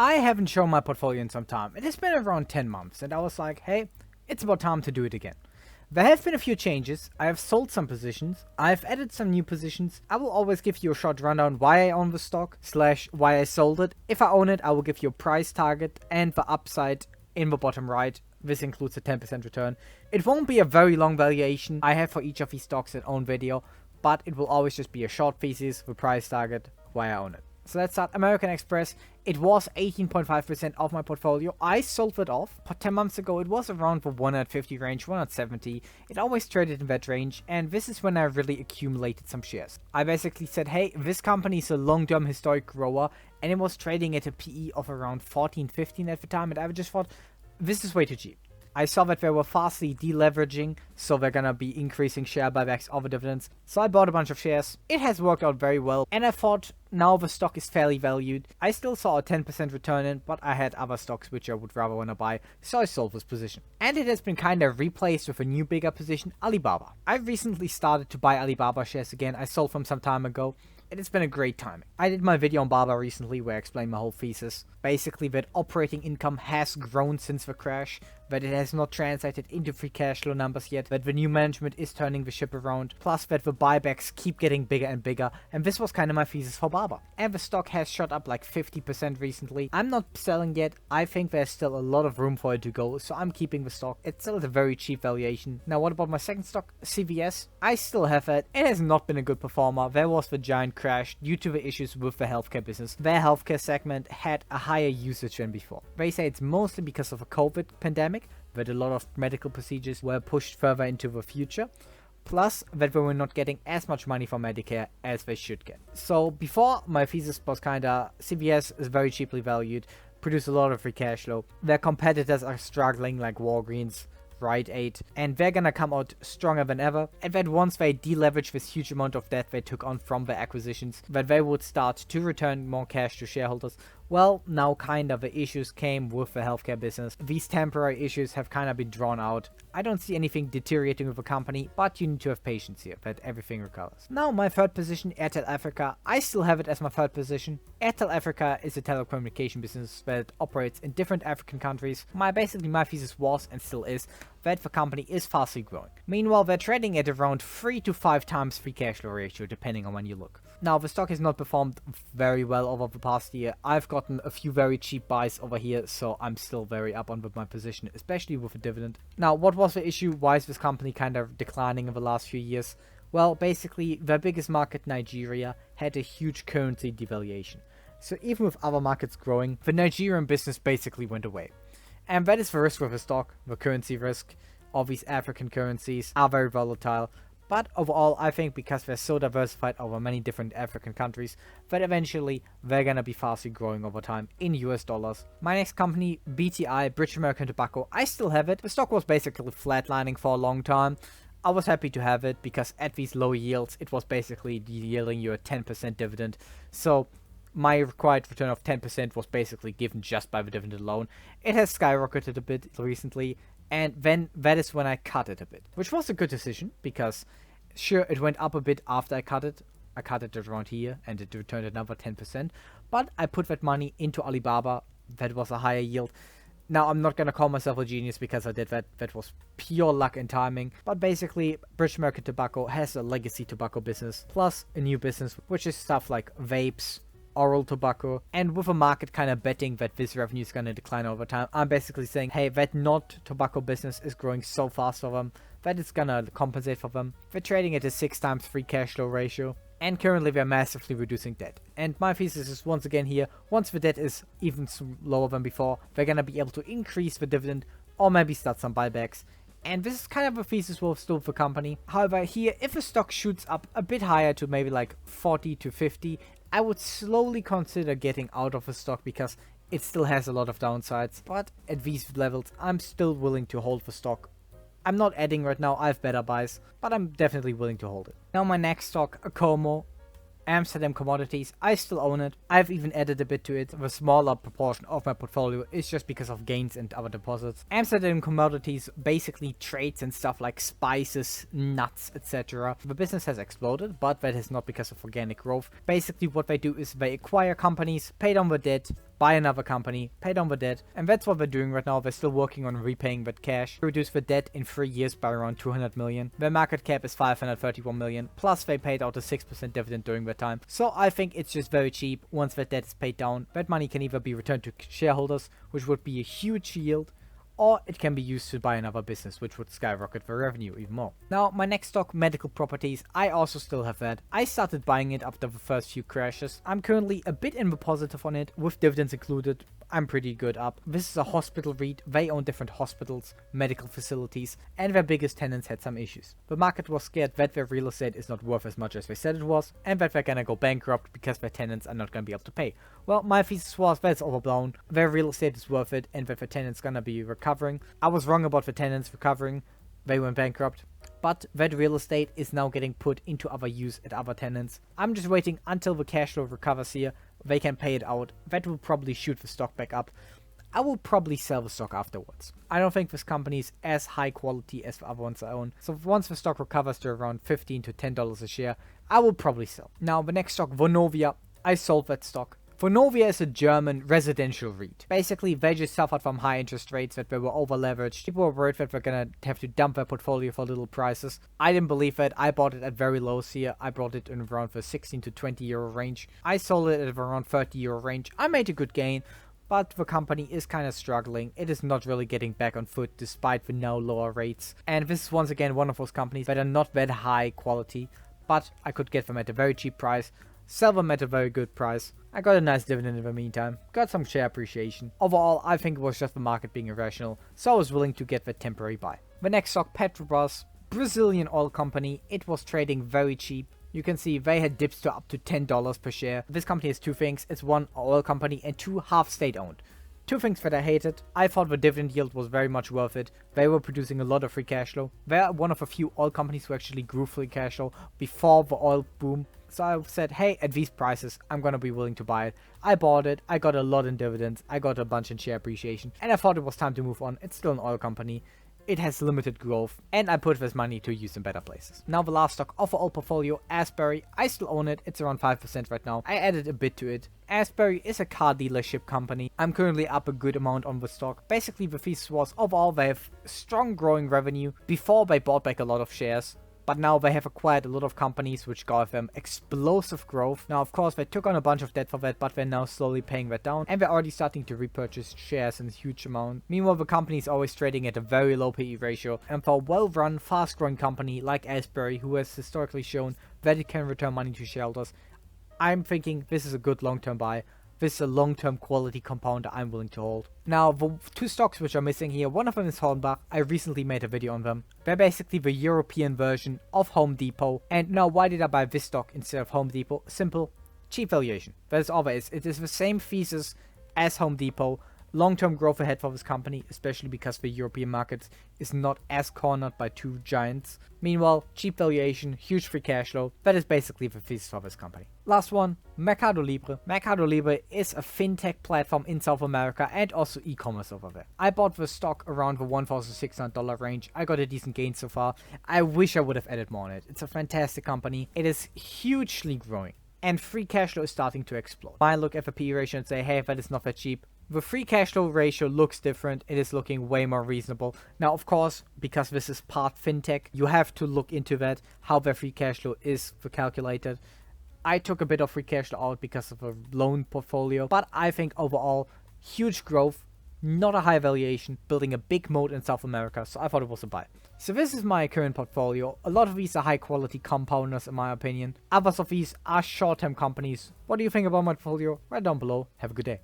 I haven't shown my portfolio in some time. It has been around 10 months, and I was like, hey, it's about time to do it again. There have been a few changes. I have sold some positions. I've added some new positions. I will always give you a short rundown why I own the stock / why I sold it. If I own it, I will give you a price target and the upside in the bottom right. This includes a 10% return. It won't be a very long valuation I have for each of these stocks in own video, but it will always just be a short thesis, the price target, why I own it. So let's start. American Express. It was 18.5% of my portfolio. I sold it off. 10 months ago, it was around the 150 range, 170. It always traded in that range, and this is when I really accumulated some shares. I basically said, hey, this company is a long-term historic grower, and it was trading at a PE of around 14, 15 at the time, and I just thought, this is way too cheap. I saw that they were fastly deleveraging, so they're gonna be increasing share buybacks over dividends. So I bought a bunch of shares. It has worked out very well, and I thought now the stock is fairly valued. I still saw a 10% return in, but I had other stocks which I would rather wanna buy, so I sold this position. And it has been kinda replaced with a new bigger position, Alibaba. I recently started to buy Alibaba shares again. I sold them some time ago. It's been a great timing. I did my video on Baba recently where I explained my whole thesis. Basically that operating income has grown since the crash, that it has not translated into free cash flow numbers yet, that the new management is turning the ship around, plus that the buybacks keep getting bigger and bigger, and this was kind of my thesis for Baba. And the stock has shot up like 50% recently. I'm not selling yet. I think there's still a lot of room for it to go, so I'm keeping the stock. It's still at a very cheap valuation. Now what about my second stock, CVS? I still have it. It has not been a good performer. There was the giant crash due to the issues with the healthcare business. Their healthcare segment had a higher usage than before. They say it's mostly because of a COVID pandemic, that a lot of medical procedures were pushed further into the future, plus that they were not getting as much money from Medicare as they should get. So before, my thesis was kinda, CVS is very cheaply valued, produce a lot of free cash flow. Their competitors are struggling like Walgreens, Rite Aid, and they're gonna come out stronger than ever, and that once they deleverage this huge amount of debt they took on from their acquisitions, that they would start to return more cash to shareholders. Well, now kind of the issues came with the healthcare business. These temporary issues have kind of been drawn out. I don't see anything deteriorating with the company, but you need to have patience here, that everything recovers. Now my third position, Airtel Africa. I still have it as my third position. Airtel Africa is a telecommunication business that operates in different African countries. Basically my thesis was, and still is, that the company is fastly growing. Meanwhile, they're trading at around 3 to 5 times free cash flow ratio, depending on when you look. Now, the stock has not performed very well over the past year. I've gotten a few very cheap buys over here, so I'm still very up on with my position, especially with the dividend. Now, what was the issue? Why is this company kind of declining in the last few years? Well, basically, their biggest market, Nigeria, had a huge currency devaluation. So even with other markets growing, the Nigerian business basically went away. And that is the risk with a stock, the currency risk. All these African currencies are very volatile. But overall, I think because they're so diversified over many different African countries, that eventually they're gonna be fastly growing over time in US dollars. My next company, BTI, British American Tobacco, I still have it. The stock was basically flatlining for a long time. I was happy to have it because at these low yields, it was basically yielding you a 10% dividend. So my required return of 10% was basically given just by the dividend alone. It has skyrocketed a bit recently, and then that is when I cut it a bit, which was a good decision because sure, it went up a bit after I cut it. I cut it around here and it returned another 10%, but I put that money into Alibaba. That was a higher yield. Now, I'm not gonna call myself a genius because I did that. That was pure luck and timing. But basically, British American Tobacco has a legacy tobacco business, plus a new business, which is stuff like vapes, oral tobacco, and with a market kind of betting that this revenue is going to decline over time, I'm basically saying, hey, that not tobacco business is growing so fast for them that it's going to compensate for them. They're trading at a 6 times free cash flow ratio, and currently they're massively reducing debt. And my thesis is once again here, once the debt is even lower than before, they're going to be able to increase the dividend or maybe start some buybacks. And this is kind of a thesis we'll still for company. However, here, if the stock shoots up a bit higher to maybe like 40 to 50, I would slowly consider getting out of the stock because it still has a lot of downsides. But at these levels, I'm still willing to hold the stock. I'm not adding right now, I have better buys, but I'm definitely willing to hold it. Now my next stock, Acomo, Amsterdam Commodities, I still own it. I've even added a bit to it. The smaller proportion of my portfolio is just because of gains and other deposits. Amsterdam Commodities basically trades in stuff like spices, nuts, etc. The business has exploded, but that is not because of organic growth. Basically what they do is they acquire companies, pay down the debt, buy another company, pay down the debt, and that's what they're doing right now. They're still working on repaying that cash, reduce the debt in 3 years by around 200 million. Their market cap is 531 million, plus they paid out a 6% dividend during that time. So I think it's just very cheap. Once that debt is paid down, that money can either be returned to shareholders, which would be a huge yield, or it can be used to buy another business, which would skyrocket the revenue even more. Now, my next stock, medical properties, I also still have that. I started buying it after the first few crashes. I'm currently a bit in the positive on it, with dividends included. I'm pretty good up. This is a hospital REIT. They own different hospitals, medical facilities, and their biggest tenants had some issues. The market was scared that their real estate is not worth as much as they said it was, and that they're gonna go bankrupt because their tenants are not gonna be able to pay. Well, my thesis was that's overblown. Their real estate is worth it, and that the tenants gonna be recovering. I was wrong about the tenants recovering. They went bankrupt. But that real estate is now getting put into other use at other tenants. I'm just waiting until the cash flow recovers here. They can pay it out. That will probably shoot the stock back up. I will probably sell the stock afterwards. I don't think this company is as high quality as the other ones I own. So once the stock recovers to around $15 to $10 a share, I will probably sell. Now the next stock, Vonovia, I sold that stock. Vonovia is a German residential REIT. Basically, they just suffered from high interest rates, that they were over leveraged. People were worried that they're gonna have to dump their portfolio for little prices. I didn't believe it. I bought it at very lows here. I bought it in around the 16 to 20 euro range. I sold it at around 30 euro range. I made a good gain, but the company is kind of struggling. It is not really getting back on foot despite the now lower rates. And this is once again one of those companies that are not that high quality, but I could get them at a very cheap price, sell them at a very good price. I got a nice dividend in the meantime, got some share appreciation. Overall, I think it was just the market being irrational, so I was willing to get that temporary buy. The next stock, Petrobras, Brazilian oil company. It was trading very cheap. You can see they had dips to up to $10 per share. This company has two things. It's one, oil company, and two, half state owned. Two things that I hated. I thought the dividend yield was very much worth it. They were producing a lot of free cash flow. They are one of a few oil companies who actually grew free cash flow before the oil boom. So I said, hey, at these prices, I'm gonna be willing to buy it. I bought it. I got a lot in dividends. I got a bunch in share appreciation. And I thought it was time to move on. It's still an oil company. It has limited growth, and I put this money to use in better places. Now the last stock of the old portfolio, Asbury. I still own it. It's around 5% right now. I added a bit to it. Asbury is a car dealership company. I'm currently up a good amount on the stock. Basically, the thesis was overall they have strong growing revenue. Before they bought back a lot of shares, but now they have acquired a lot of companies which gave them explosive growth. Now, of course, they took on a bunch of debt for that, but they're now slowly paying that down, and they're already starting to repurchase shares in a huge amount. Meanwhile, the company is always trading at a very low PE ratio, and for a well-run, fast-growing company like Asbury, who has historically shown that it can return money to shareholders, I'm thinking this is a good long-term buy. This is a long-term quality compounder I'm willing to hold. Now, the two stocks which are missing here, one of them is Hornbach. I recently made a video on them. They're basically the European version of Home Depot. And now, why did I buy this stock instead of Home Depot? Simple, cheap valuation. That is all it is. It is the same thesis as Home Depot. Long-term growth ahead for this company, especially because the European market is not as cornered by two giants. Meanwhile, cheap valuation, huge free cash flow. That is basically the thesis for this company. Last one, Mercado Libre. Mercado Libre is a fintech platform in South America and also e-commerce over there. I bought the stock around the $1,600 range. I got a decent gain so far. I wish I would have added more on it. It's a fantastic company. It is hugely growing, and free cash flow is starting to explode. I look at the PE ratio and say, hey, that is not that cheap. The free cash flow ratio looks different. It is looking way more reasonable. Now, of course, because this is part fintech, you have to look into that, how the free cash flow is calculated. I took a bit of free cash flow out because of a loan portfolio, but I think overall, huge growth, not a high valuation, building a big moat in South America, so I thought it was a buy. So this is my current portfolio. A lot of these are high quality compounders in my opinion. Others of these are short-term companies. What do you think about my portfolio? Write down below. Have a good day.